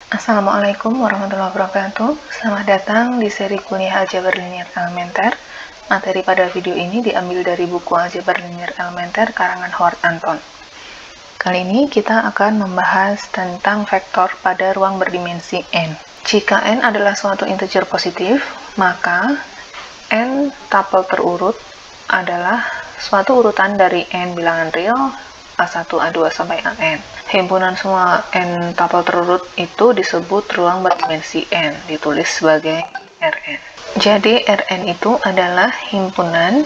Assalamualaikum warahmatullahi wabarakatuh. Selamat datang di seri kuliah Aljabar Linear Elementer. Materi pada video ini diambil dari buku Aljabar Linear Elementer karangan Howard Anton. Kali ini kita akan membahas tentang vektor pada ruang berdimensi n. Jika n adalah suatu integer positif, maka n tupel terurut adalah suatu urutan dari n bilangan real A1, A2, sampai AN. Himpunan semua n tupel terurut itu disebut ruang berdimensi n, ditulis sebagai Rn. Jadi Rn itu adalah himpunan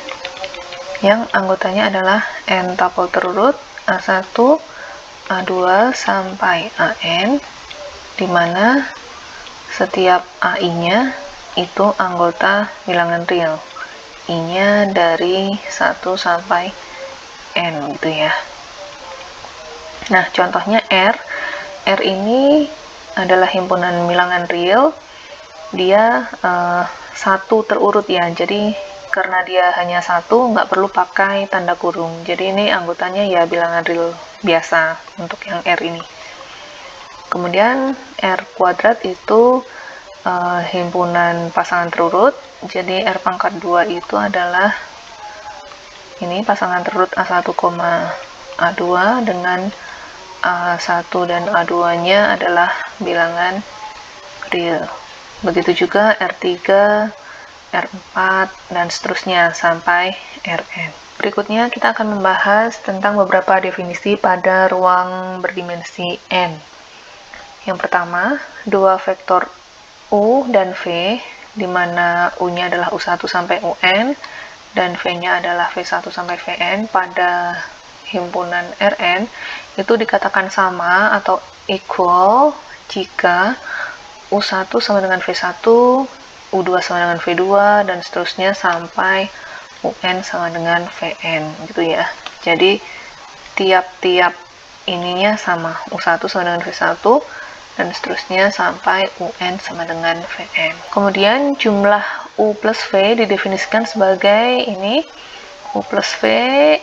yang anggotanya adalah n tupel terurut A1, A2, sampai AN, di mana setiap AI-nya itu anggota bilangan real. I-nya dari 1 sampai N gitu ya. Nah, contohnya R. R ini adalah himpunan bilangan real. Dia satu terurut ya. Jadi karena dia hanya satu, nggak perlu pakai tanda kurung. Jadi ini anggotanya ya bilangan real biasa untuk yang R ini. Kemudian R kuadrat itu himpunan pasangan terurut. Jadi R pangkat 2 itu adalah ini pasangan terurut A1, A2 dengan A1 dan A2 nya adalah bilangan real. Begitu juga R3, R4, dan seterusnya sampai Rn. Berikutnya kita akan membahas tentang beberapa definisi pada ruang berdimensi n. Yang pertama, dua vektor U dan V, di mana U-nya adalah U1 sampai UN, dan V-nya adalah V1 sampai Vn pada himpunan Rn, itu dikatakan sama atau equal jika U1 sama dengan V1, U2 sama dengan V2, dan seterusnya sampai UN sama dengan Vn, gitu ya. Jadi, tiap-tiap ininya sama, U1 sama dengan V1, dan seterusnya sampai UN sama dengan Vn. Kemudian jumlah U plus V didefinisikan sebagai ini. U plus V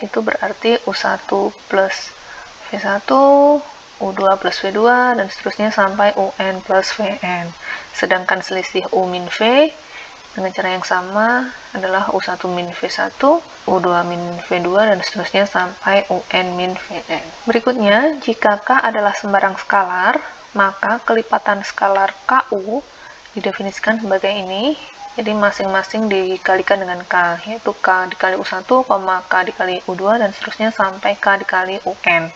itu berarti U1 plus V1, U2 plus V2, dan seterusnya sampai UN plus Vn. Sedangkan selisih U min V dengan cara yang sama adalah U1 min V1, U2 min V2, dan seterusnya sampai UN min Vn. Berikutnya, jika K adalah sembarang skalar, maka kelipatan skalar KU didefinisikan sebagai ini. Jadi masing-masing dikalikan dengan K, yaitu K dikali U1, K dikali U2, dan seterusnya sampai K dikali UN.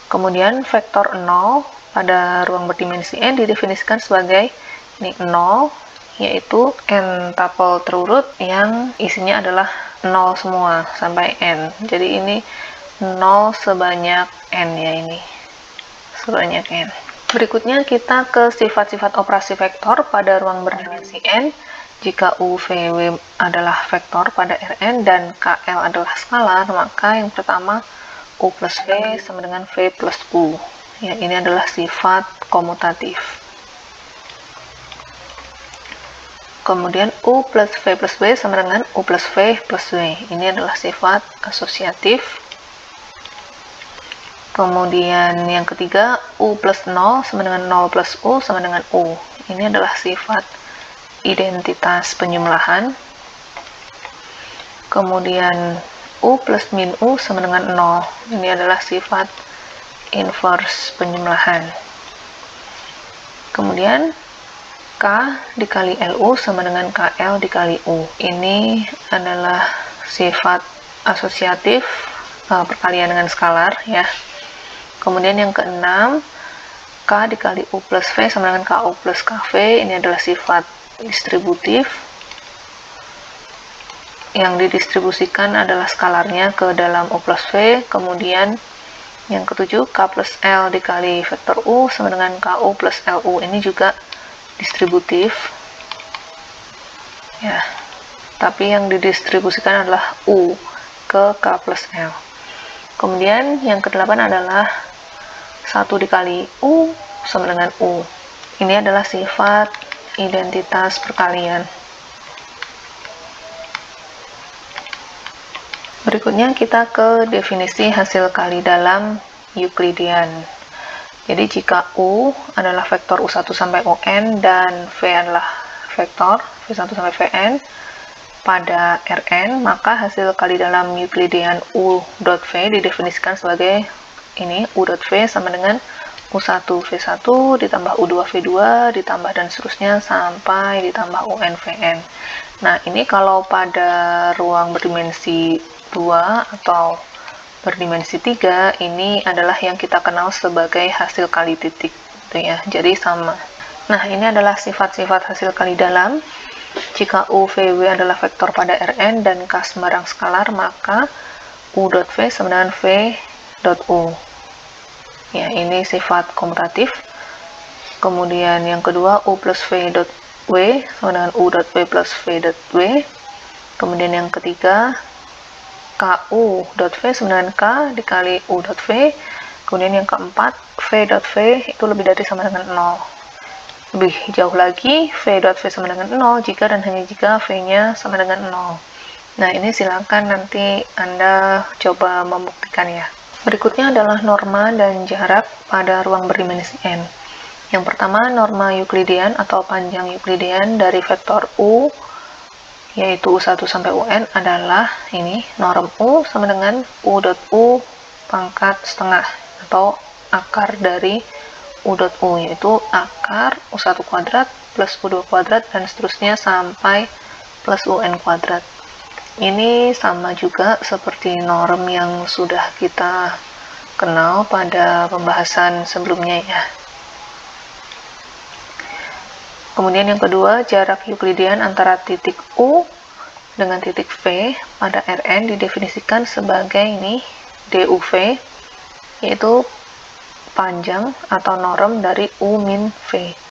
Kemudian vektor 0 pada ruang berdimensi n didefinisikan sebagai ini 0, yaitu n tupel terurut yang isinya adalah 0 semua sampai n. Jadi ini 0 sebanyak n ya, ini sebanyak n. Berikutnya kita ke sifat-sifat operasi vektor pada ruang berdimensi n. Jika U, V, W adalah vektor pada Rn dan KL adalah skalar, maka yang pertama U plus V sama dengan V plus U. Ya, ini adalah sifat komutatif. Kemudian U plus V plus W sama dengan U plus V plus W. Ini adalah sifat asosiatif. Kemudian yang ketiga, U plus 0 sama dengan 0 plus U sama dengan U. Ini adalah sifat identitas penjumlahan. Kemudian U plus min U sama dengan 0. Ini adalah sifat inverse penjumlahan. Kemudian K dikali LU sama dengan KL dikali U. Ini adalah sifat asosiatif perkalian dengan skalar ya. Kemudian yang keenam, K dikali U plus V sama dengan KU plus KV. Ini adalah sifat distributif. Yang didistribusikan adalah skalarnya ke dalam U plus V. Kemudian yang ketujuh, K plus L dikali vektor U sama dengan KU plus LU. Ini juga distributif ya, tapi yang didistribusikan adalah U ke K plus L. Kemudian yang kedelapan adalah 1 dikali U sama dengan U. Ini adalah sifat identitas perkalian. Berikutnya kita ke definisi hasil kali dalam Euklidean. Jadi jika U adalah vektor U1 sampai UN dan V adalah vektor V1 sampai Vn pada Rn, maka hasil kali dalam Euclidean U.V didefinisikan sebagai ini, U.V sama dengan U1 V1 ditambah U2 V2 ditambah dan seterusnya sampai ditambah UN Vn. Nah, ini kalau pada ruang berdimensi 2 atau berdimensi 3, ini adalah yang kita kenal sebagai hasil kali titik, gitu ya. Jadi sama. Nah, ini adalah sifat-sifat hasil kali dalam. Jika U, V, W adalah vektor pada Rn dan K sembarang skalar, maka U.V sama dengan V.U. Ya, ini sifat komutatif. Kemudian yang kedua, U plus V.W sama dengan U.V plus V.W. Kemudian yang ketiga, KU.V sama dengan K dikali U.V. Kemudian yang keempat, V.V itu lebih dari sama dengan 0. Lebih jauh lagi, V.V sama dengan 0 jika dan hanya jika V-nya sama dengan 0. Nah, ini silakan nanti Anda coba membuktikan ya. Berikutnya adalah norma dan jarak pada ruang berdimensi n. Yang pertama, norma Euclidean atau panjang Euclidean dari vektor U, yaitu U1 sampai UN adalah ini, norm U sama dengan U.U pangkat setengah atau akar dari U.U, yaitu akar U1 kuadrat plus U2 kuadrat dan seterusnya sampai plus UN kuadrat. Ini sama juga seperti norm yang sudah kita kenal pada pembahasan sebelumnya ya. Kemudian yang kedua, jarak Euclidean antara titik U dengan titik V pada Rn didefinisikan sebagai ini DUV, yaitu panjang atau norm dari U min V.